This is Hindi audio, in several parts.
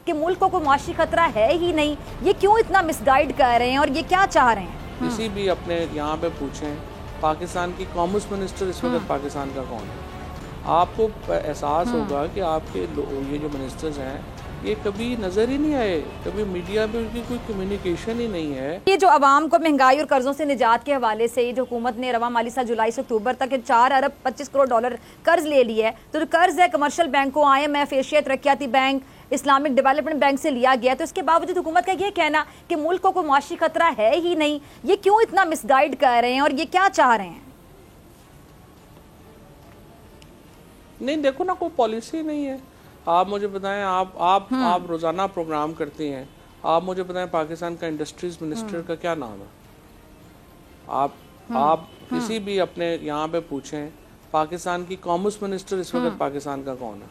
कि मुल्क को कोई मुआशी खतरा है ही नहीं, ये क्यों इतना मिसगाइड कर रहे हैं और ये क्या चाह रहे हैं? किसी भी अपने यहाँ पे पूछें पाकिस्तान की कॉमर्स मिनिस्टर इस वक्त पाकिस्तान का कौन है, आपको एहसास होगा कि आपके ये जो मिनिस्टर्स हैं ये कभी नज़र ही नहीं आए, कभी मीडिया में उनकी कोई कम्युनिकेशन ही नहीं है। ये जो आवाम को महंगाई और कर्जों से निजात के हवाले से ये जो हुकूमत ने रवा माली साल जुलाई से अक्टूबर तक 4 अरब 25 करोड़ डॉलर कर्ज ले लिया है, तो जो कर्ज है कमर्शियल बैंकों, IMF, एशिया तरक्याती बैंक, इस्लामिक डेवलपमेंट बैंक से लिया गया, तो इसके बावजूद हुकूमत का ये कहना कि मुल्क को कोई मुआशी खतरा है ही नहीं, ये क्यों इतना मिसगाइड कर रहे हैं और ये क्या चाह रहे हैं? नहीं, देखो ना, कोई पॉलिसी नहीं है। आप मुझे बताएं, आप रोज़ाना प्रोग्राम करती हैं, आप मुझे बताएं पाकिस्तान का इंडस्ट्रीज मिनिस्टर का क्या नाम है? आप किसी भी अपने यहाँ पे पूछें पाकिस्तान की कॉमर्स मिनिस्टर इस वक्त पाकिस्तान का कौन है,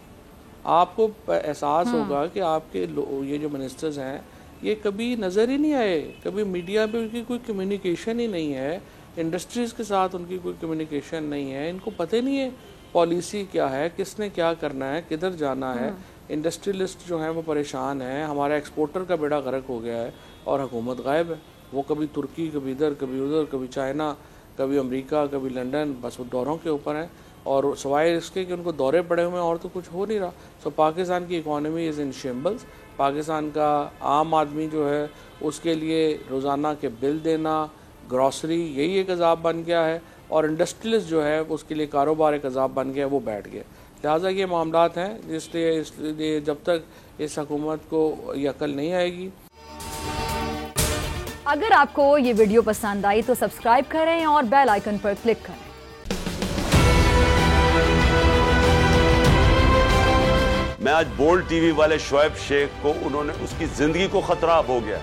आपको एहसास होगा कि आपके ये जो मिनिस्टर्स हैं ये कभी नज़र ही नहीं आए, कभी मीडिया में उनकी कोई कम्युनिकेशन ही नहीं है, इंडस्ट्रीज़ के साथ उनकी कोई कम्युनिकेशन नहीं है, इनको पता नहीं है पॉलिसी क्या है, किसने क्या करना है, किधर जाना है। इंडस्ट्रियलिस्ट जो हैं वो परेशान हैं, हमारा एक्सपोर्टर का बेड़ा गर्क हो गया है और हुकूमत गायब है। वो कभी तुर्की, कभी इधर, कभी उधर, कभी चाइना, कभी अमेरिका, कभी लंदन, बस वो दौरों के ऊपर हैं और सिवाय इसके कि उनको दौरे पड़े हुए हैं और तो कुछ हो नहीं रहा। सो पाकिस्तान की इकॉनमी इज़ इन शेम्बल्स। पाकिस्तान का आम आदमी जो है उसके लिए रोज़ाना के बिल देना, ग्रॉसरी, यही एक अजाब बन गया है और इंडस्ट्रियलिस्ट जो है उसके लिए कारोबार एक अजाब बन गया, वो बैठ गया। लिहाजा ये मामलात हैं इसलिए जब तक इस हुकूमत को ये अकल नहीं आएगी। अगर आपको ये वीडियो पसंद आई तो सब्सक्राइब करें और बेल आइकन पर क्लिक करें। मैं आज बोल्ड टीवी वाले शोएब शेख को, उन्होंने उसकी जिंदगी को खतरा हो गया।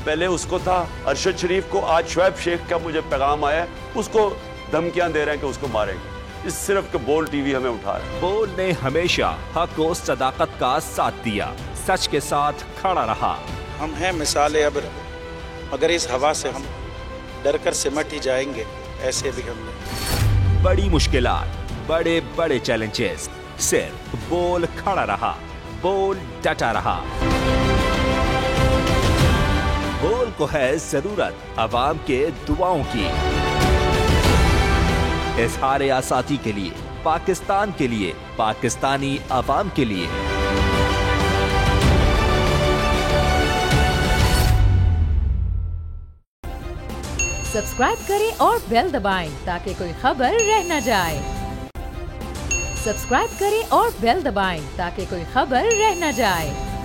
पहले उसको था अरशद शरीफ को, आज शोएब शेख का मुझे पैगाम आया, उसको धमकियां दे रहे हैं कि उसको मारेंगे। इस सिर्फ के बोल्ड टीवी हमें उठा रहा है। बोल्ड ने हमेशा हक और सदाकत का साथ दिया, सच के साथ खड़ा रहा। हम हैं मिसाल अब्र, मगर इस हवा से हम डर कर सिमट ही जाएंगे, ऐसे भी हम नहीं। बड़ी मुश्किलात, बड़े बड़े चैलेंजेस, सिर्फ बोल खड़ा रहा, बोल डटा रहा। बोल को है जरूरत अवाम के दुआओं की। इज़हार आसाती के लिए, पाकिस्तान के लिए, पाकिस्तानी अवाम के लिए। सब्सक्राइब करें और बेल दबाएं ताकि कोई खबर रह न जाए। सब्सक्राइब करें और बेल दबाएं ताकि कोई खबर रह न जाए।